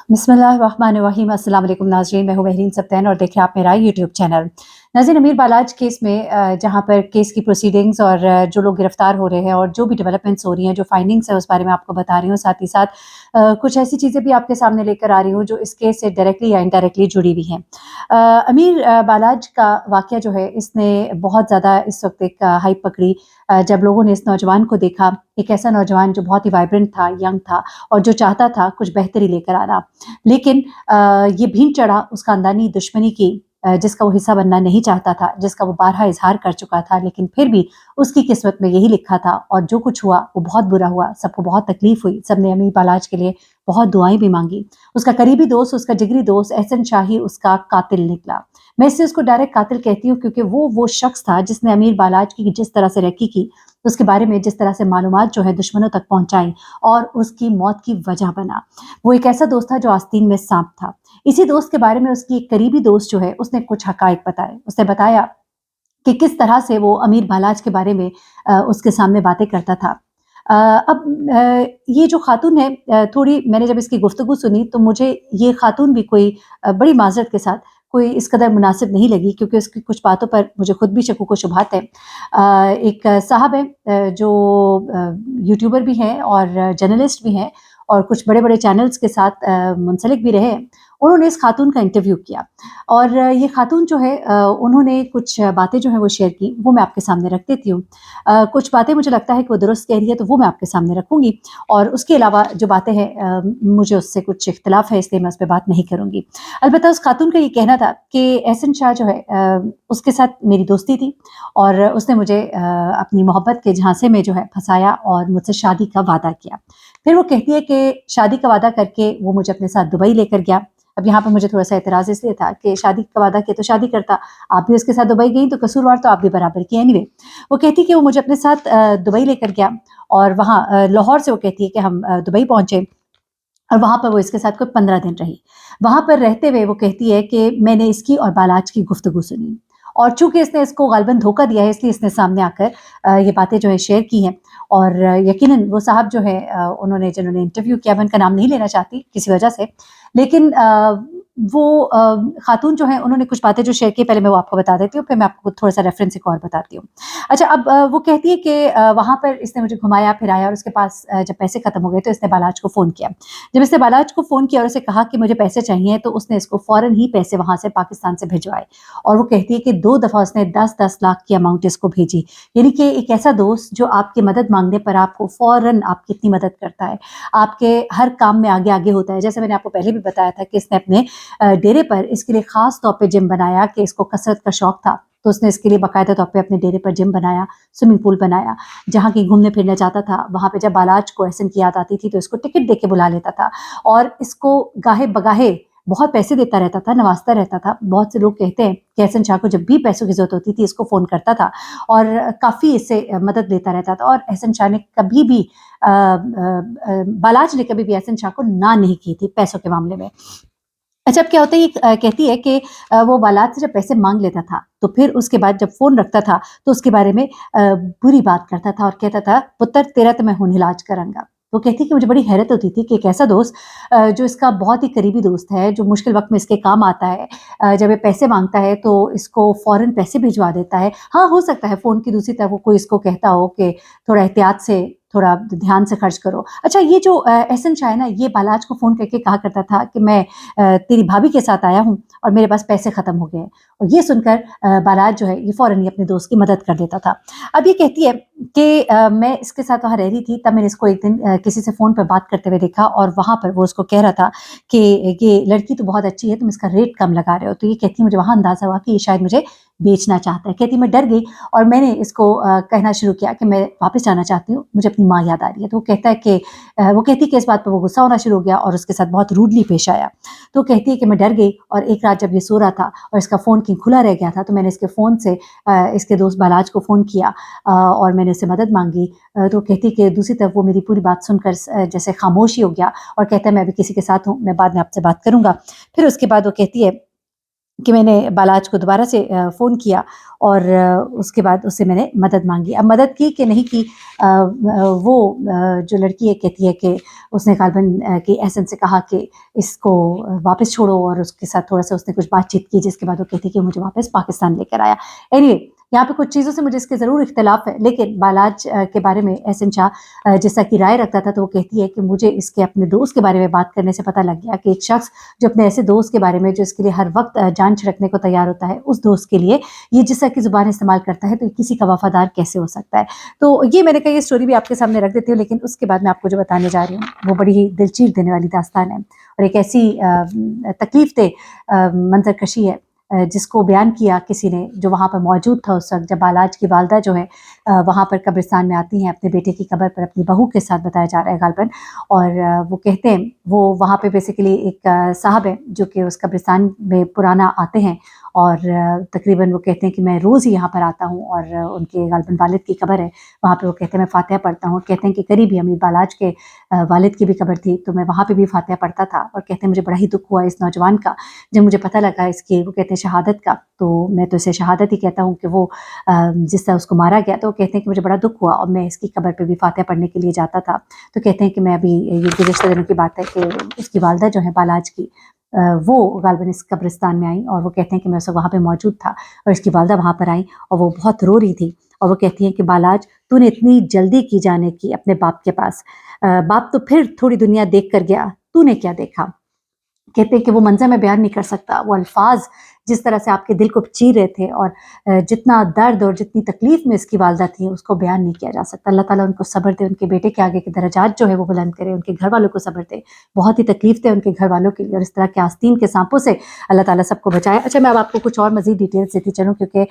बिस्मिल्लाहिर्रहमानिर्रहीम। अस्सलाम वालेकुम नाज़रीन, मैं हूँ महरीन सब्तैन और देख रहे हैं आप मेरा यूट्यूब चैनल। नाज़रीन, अमीर बालाज केस में जहाँ पर केस की प्रोसीडिंग्स और जो लोग गिरफ्तार हो रहे हैं और जो भी डेवलपमेंट्स हो रही हैं, जो फाइंडिंग्स है उस बारे में आपको बता रही हूँ। साथ ही साथ कुछ ऐसी चीज़ें भी आपके सामने लेकर आ रही हूँ जो इस केस से डायरेक्टली या इनडायरेक्टली जुड़ी हुई हैं। अमीर बालाज का वाक़या जो है इसने बहुत ज़्यादा इस वक़्त एक हाइप पकड़ी जब लोगों ने इस नौजवान को देखा, एक ऐसा नौजवान जो बहुत ही वाइब्रेंट था, यंग था और जो चाहता था कुछ बेहतरी लेकर आना। लेकिन ये भीड़ चढ़ा उस खानदानी दुश्मनी की जिसका वो हिस्सा बनना नहीं चाहता था, जिसका वो बारहा इज़हार कर चुका था, लेकिन फिर भी उसकी किस्मत में यही लिखा था और जो कुछ हुआ वो बहुत बुरा हुआ। सबको बहुत तकलीफ़ हुई, सबने अमीर बालाज के लिए बहुत दुआएँ भी माँगी। उसका करीबी दोस्त, उसका जिगरी दोस्त एहसन शाही उसका कातिल निकला। मैं इससे उसको डायरेक्ट कातिल कहती हूँ क्योंकि वो शख्स था जिसने अमीर बालाज की जिस तरह से रेकी की, उसके बारे में जिस तरह से मालूमात जो है दुश्मनों तक पहुँचाई और उसकी मौत की वजह बना। वो एक ऐसा दोस्त था जो आस्तीन में साँप था। इसी दोस्त के बारे में उसकी एक करीबी दोस्त जो है उसने कुछ हक़ाइक़ बताए। उसने बताया कि किस तरह से वो अमीर बालाज के बारे में उसके सामने बातें करता था। ये जो ख़ातून है थोड़ी मैंने जब इसकी गुफ्तगू सुनी तो मुझे ये ख़ातून भी कोई बड़ी माज़रत के साथ कोई इस कदर मुनासिब नहीं लगी क्योंकि उसकी कुछ बातों पर मुझे खुद भी शकूक व शुबहात है। एक साहब हैं जो यूट्यूबर भी हैं और जर्नलिस्ट भी हैं और कुछ बड़े-बड़े चैनल्स के साथ मुंसलिक भी रहे हैं। उन्होंने इस ख़ातून का इंटरव्यू किया और ये ख़ातून जो है उन्होंने कुछ बातें जो हैं वो शेयर की, वो मैं आपके सामने रख देती हूँ। कुछ बातें मुझे लगता है कि वो दुरुस्त कह रही है तो वो मैं आपके सामने रखूँगी और उसके अलावा जो बातें हैं मुझे उससे कुछ इख्तिलाफ़ है इसलिए मैं उस पे बात नहीं करूँगी। अलबत्ता उस ख़ातून का ये कहना था कि एहसन शाह जो है उसके साथ मेरी दोस्ती थी और उसने मुझे अपनी मोहब्बत के झांसे में जो है फँसाया और मुझसे शादी का वादा किया। फिर वो कहती है कि शादी का वादा करके वो मुझे अपने साथ दुबई लेकर गया। अब यहाँ पर मुझे थोड़ा-सा एतराज़ इसलिए था कि शादी का वादा किया तो शादी करता, आप भी उसके साथ दुबई गईं तो कसूरवार तो आप भी बराबर की एनीवे। वो कहती कि वो मुझे अपने साथ दुबई लेकर गया और वहाँ लाहौर से वो कहती है कि हम दुबई पहुँचे और वहाँ पर वो इसके साथ कोई 15 दिन रही। वहाँ पर रहते हुए वो कहती है कि मैंने इसकी और बालाज की गुफ्तगू सुनी और चूँकि इसने इसको ग़ालिबन धोखा दिया है इसलिए इसने सामने आकर ये बातें जो है शेयर की हैं और यकीनन वो साहब जो है उन्होंने जिन्होंने इंटरव्यू किया मैं उनका नाम नहीं लेना चाहती किसी वजह से। लेकिन वो ख़ातून जो है उन्होंने कुछ बातें जो शेयर की पहले मैं वो आपको बता देती हूँ, फिर मैं आपको थोड़ा-सा रेफ़रेंस एक और बताती हूँ। अच्छा अब वो कहती है कि वहाँ पर इसने मुझे घुमाया-फिराया और उसके पास जब पैसे ख़त्म हो गए तो इसने बालाज को फ़ोन किया। जब इसने बालाज को फ़ोन किया और उसे कहा कि मुझे पैसे चाहिए तो उसने इसको फ़ौरन ही पैसे वहाँ से पाकिस्तान से भिजवाए और वो कहती है कि 2 दफ़ा उसने 10-10 लाख की अमाउंट इसको भेजी। यानी कि एक ऐसा दोस्त जो आपकी मदद माँगने पर आपको फ़ौरन आपकी इतनी मदद करता है, आपके हर काम में आगे-आगे होता है। जैसे मैंने आपको पहले भी बताया था कि इसने अपने डेरे पर इसके लिए ख़ास तौर पे जिम बनाया कि इसको कसरत का शौक था, तो उसने इसके लिए बाकायदा तौर पे अपने डेरे पर जिम बनाया, स्विमिंग पूल बनाया। जहाँ कहीं घूमने-फिरने जाता था, वहाँ पे जब बालाज को एहसन की याद आती थी तो इसको टिकट दे के बुला लेता था और इसको गाहे-बगाहे बहुत पैसे देता रहता था, नवाज़ता रहता था। बहुत से लोग कहते हैं कि एहसन शाह को जब भी पैसों की ज़रूरत होती थी, इसको फ़ोन करता था और काफ़ी इससे मदद लेता रहता था और एहसन शाह ने कभी भी बालाज ने कभी भी एहसन शाह को ना नहीं की थी पैसों के मामले में। अच्छा अब क्या होता है ये कहती है कि वो बालात से जब पैसे माँग लेता था, तो फिर उसके बाद जब फ़ोन रखता था, तो उसके बारे में बुरी बात करता था और कहता था, "पुत्तर तेरा तो मैं हुन इलाज करांगा।" वो कहती है कि मुझे बड़ी हैरत होती थी कि एक ऐसा दोस्त जो इसका बहुत ही करीबी दोस्त है, जो मुश्किल वक़्त में इसके काम आता है जब ये पैसे माँगता है तो इसको फ़ौरन पैसे भिजवा देता है। हाँ, हो सकता है फ़ोन की दूसरी तरफ वो कोई इसको कहता हो कि थोड़ा एहतियात से, थोड़ा ध्यान से खर्च करो। अच्छा ये जो एहसन शाह है ना, ये बालाज को फ़ोन करके कहा करता था कि मैं तेरी भाभी के साथ आया हूँ और मेरे पास पैसे ख़त्म हो गए हैं। और ये सुनकर बारात जो है ये फ़ौरन ही अपने दोस्त की मदद कर देता था। अब ये कहती है कि मैं इसके साथ वहाँ रह रही थी तब मैंने इसको एक दिन किसी से फ़ोन पर बात करते हुए देखा और वहाँ पर वो उसको कह रहा था कि ये लड़की तो बहुत अच्छी है, तुम इसका रेट कम लगा रहे हो। तो ये कहती है मुझे वहाँ अंदाज़ा हुआ कि ये शायद मुझे बेचना चाहता है। कहती मैं डर गई और मैंने इसको कहना शुरू किया कि मैं वापस जाना चाहती हूँ, मुझे अपनी माँ याद आ रही है। तो वो कहता है कि वो कहती है कि इस बात पर वो गुस्सा होना शुरू हो गया और उसके साथ बहुत रूडली पेश आया। तो कहती है कि मैं डर गई और एक रात जब ये सो रहा था और इसका फ़ोन कहीं खुला रह गया था तो मैंने इसके फ़ोन से इसके दोस्त बालाज को फ़ोन किया और मैंने उससे मदद माँगी। तो कहती है कि दूसरी तरफ वो मेरी पूरी बात सुनकर जैसे खामोश ही हो गया और कहता है मैं अभी किसी के साथ हूँ, मैं बाद में आपसे बात करूँगा। फिर उसके बाद वो कहती है کہ میں نے بالاج کو دوبارہ سے फ़ون کیا اور اس کے بعد اس سے میں نے مدد مانگی۔ اب مدد کی کہ نہیں کی، وہ جو لڑکی ہے کہتی ہے کہ اس نے غالباً کہ احسن سے کہا کہ اس کو واپس چھوڑو، اور اس کے ساتھ تھوڑا سا اس نے کچھ بات چیت کی، جس کے بعد وہ کہتی ہے کہ مجھے واپس پاکستان لے کر آیا۔ اینی وے، یہاں پہ کچھ چیزوں سے مجھے اس کے ضرور اختلاف ہے، لیکن بالاج کے بارے میں احسن شاہ جس طرح کی رائے رکھتا تھا، تو وہ کہتی ہے کہ مجھے اس کے اپنے دوست کے بارے میں بات کرنے سے پتہ لگ گیا کہ ایک شخص جو اپنے ایسے دوست کے بارے میں جو اس کے لیے ہر وقت جان چھڑکنے کو تیار ہوتا ہے، اس دوست کے لیے یہ جس طرح کی زبان استعمال کرتا ہے، تو یہ کسی کا وفادار کیسے ہو سکتا ہے؟ تو یہ میں نے کہا یہ سٹوری بھی آپ کے سامنے رکھ دیتی ہوں، لیکن اس کے بعد میں آپ کو جو بتانے جا رہی ہوں وہ بڑی ہی دل چیر دینے والی داستان ہے، اور ایک ایسی تکلیف دہ منظر کشی ہے جس کو بیان کیا کسی نے جو وہاں پر موجود تھا اس وقت، جب بالاج کی والدہ جو ہے وہاں پر قبرستان میں آتی ہیں اپنے بیٹے کی قبر پر اپنی بہو کے ساتھ، بتایا جا رہا ہے غالباً، اور وہ کہتے ہیں وہ وہاں پہ بیسیکلی ایک صاحب ہیں جو کہ اس قبرستان میں پرانا آتے ہیں، اور تقریباً وہ کہتے ہیں کہ میں روز ہی یہاں پر آتا ہوں، اور ان کے غالباً والد کی قبر ہے وہاں پہ، وہ کہتے ہیں میں فاتحہ پڑھتا ہوں، اور کہتے ہیں کہ قریب ہی امیر بالاج کے والد کی بھی قبر تھی، تو میں وہاں پہ بھی فاتحہ پڑھتا تھا، اور کہتے ہیں مجھے بڑا ہی دکھ ہوا اس نوجوان کا جب مجھے پتہ لگا اس کی، وہ کہتے ہیں شہادت کا، تو میں تو اسے شہادت ہی کہتا ہوں کہ وہ جس طرح اس کو مارا گیا، تو وہ کہتے ہیں کہ مجھے بڑا دکھ ہوا، اور میں اس کی قبر پہ بھی فاتحہ پڑھنے کے لیے جاتا تھا۔ تو کہتے ہیں کہ میں ابھی یہ گزشتہ دنوں کی بات ہے کہ اس کی والدہ جو ہے بالاج کی، وہ غالباً اس قبرستان میں آئیں، اور وہ کہتے ہیں کہ میں اس وقت وہاں پہ موجود تھا، اور اس کی والدہ وہاں پر آئیں اور وہ بہت رو رہی تھی، اور وہ کہتی ہیں کہ بالاج تو نے اتنی جلدی کی جانے کی اپنے باپ کے پاس، باپ تو پھر تھوڑی دنیا دیکھ کر گیا، تو نے کیا دیکھا؟ کہتے ہیں کہ وہ منظر میں بیان نہیں کر سکتا، وہ الفاظ جس طرح سے آپ کے دل کو چیر رہے تھے، اور جتنا درد اور جتنی تکلیف میں اس کی والدہ تھی اس کو بیان نہیں کیا جا سکتا۔ اللہ تعالیٰ ان کو صبر دے، ان کے بیٹے کے آگے کے درجات جو ہے وہ بلند کرے، ان کے گھر والوں کو صبر دے، بہت ہی تکلیف دے ان کے گھر والوں کے لیے، اور اس طرح کے آستین کے سانپوں سے اللہ تعالیٰ سب کو بچائے۔ اچھا، میں اب آپ کو کچھ اور مزید ڈیٹیلز دیتی چلوں، کیونکہ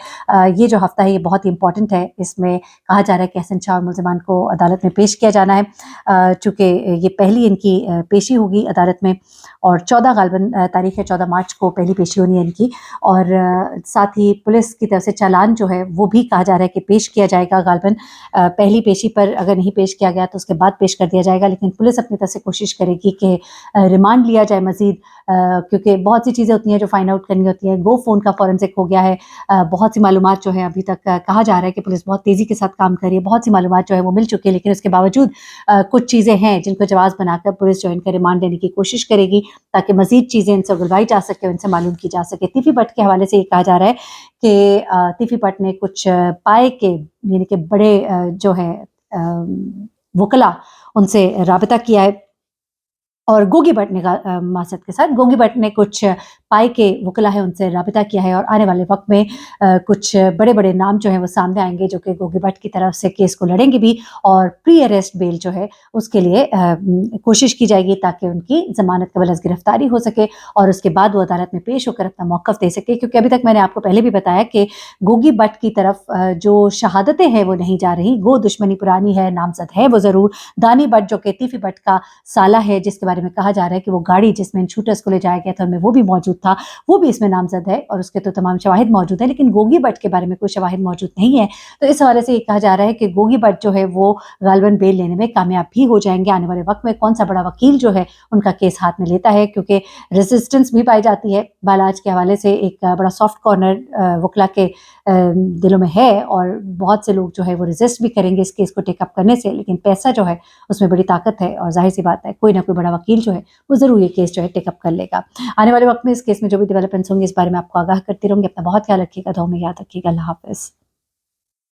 یہ جو ہفتہ ہے یہ بہت ہی امپورٹنٹ ہے، اس میں کہا جا رہا ہے کہ احسن شاہ اور ملزمان کو عدالت میں پیش کیا جانا ہے، چونکہ یہ پہلی ان کی پیشی ہوگی عدالت میں، اور 14 غالباً تاریخ ہے، 14 مارچ کو پہلی پیشی ہونی ہے ان کی، اور ساتھ ہی پولیس کی طرف سے چالان جو ہے وہ بھی کہا جا رہا ہے کہ پیش کیا جائے گا غالباً، پہلی پیشی پر اگر نہیں پیش کیا گیا تو اس کے بعد پیش کر دیا جائے گا، لیکن پولیس اپنی طرف سے کوشش کرے گی کہ ریمانڈ لیا جائے مزید، کیونکہ بہت سی چیزیں ہوتی ہیں جو فائنڈ آؤٹ کرنی ہوتی ہیں۔ گو فون کا فورنسک ہو گیا ہے، بہت سی معلومات جو ہے ابھی تک کہا جا رہا ہے کہ پولیس بہت تیزی کے ساتھ کام کر رہی ہے، بہت سی معلومات جو ہے وہ مل چکی ہے، لیکن اس کے باوجود کچھ چیزیں ہیں جن کو جواز بنا کر پولیس جو ان کا ریمانڈ لینے کی کوشش کرے گی، تاکہ مزید چیزیں ان سے اگلوائی جا سکے، ان سے معلوم کی جا سکے۔ تیفی بٹ کے حوالے سے یہ کہا جا رہا ہے کہ تیفی بٹ نے کچھ پائے کے یعنی کہ بڑے جو ہے وکلا ان سے رابطہ کیا ہے، اور گوگی بٹ نے معذرت کے ساتھ گوگی بٹ نے کچھ پائے کے وکلا ہے ان سے رابطہ کیا ہے، اور آنے والے وقت میں کچھ بڑے بڑے نام جو ہیں وہ سامنے آئیں گے جو کہ گوگی بٹ کی طرف سے کیس کو لڑیں گے بھی، اور پری اریسٹ بیل جو ہے اس کے لیے کوشش کی جائے گی تاکہ ان کی ضمانت قبل از گرفتاری ہو سکے، اور اس کے بعد وہ عدالت میں پیش ہو کر اپنا موقف دے سکے، کیونکہ ابھی تک میں نے آپ کو پہلے بھی بتایا کہ گوگی بٹ کی طرف جو شہادتیں ہیں وہ نہیں جا رہی، گو دشمنی پرانی ہے، نامزد ہے وہ ضرور، دانی بٹ جو کہ تیفی بٹ کا سالہ ہے جس کے بارے میں کہا جا رہا ہے کہ وہ گاڑی جس میں ان شوٹرز کو لے جایا گیا تھا ان میں وہ بھی موجود تھا، وہ بھی اس میں نامزد ہے، اور اس کے تو تمام شواہد موجود ہیں، لیکن گوگی بٹ کے بارے میں کوئی شواہد موجود نہیں ہے، تو اس حوالے سے یہ کہا جا رہا ہے کہ گوگی بٹ جو ہے وہ غالباً بیل لینے میں کامیاب بھی ہو جائیں گے آنے والے وقت میں۔ کون سا بڑا وکیل جو ہے ان کا کیس ہاتھ میں لیتا ہے، کیونکہ ریزسٹنس بھی پائی جاتی ہے بالاج کے حوالے سے، ایک بڑا سافٹ کارنر وکلا کے دلوں میں ہے، اور بہت سے لوگ جو ہے وہ ریزسٹ بھی کریں گے اس کیس کو ٹیک اپ کرنے سے، لیکن پیسہ جو ہے اس میں بڑی طاقت ہے، اور ظاہر سی بات ہے کوئی نہ کوئی بڑا وکیل جو ہے وہ ضرور یہ کیس جو ہے ٹیک اپ کر لے گا۔ آنے والے وقت میں اس کیس میں جو بھی ڈیولپمنٹس ہوں گے اس بارے میں آپ کو آگاہ کرتی رہوں گی۔ اپنا بہت خیال رکھیے گا، دعاؤں میں یاد رکھیے گا۔ اللہ حافظ۔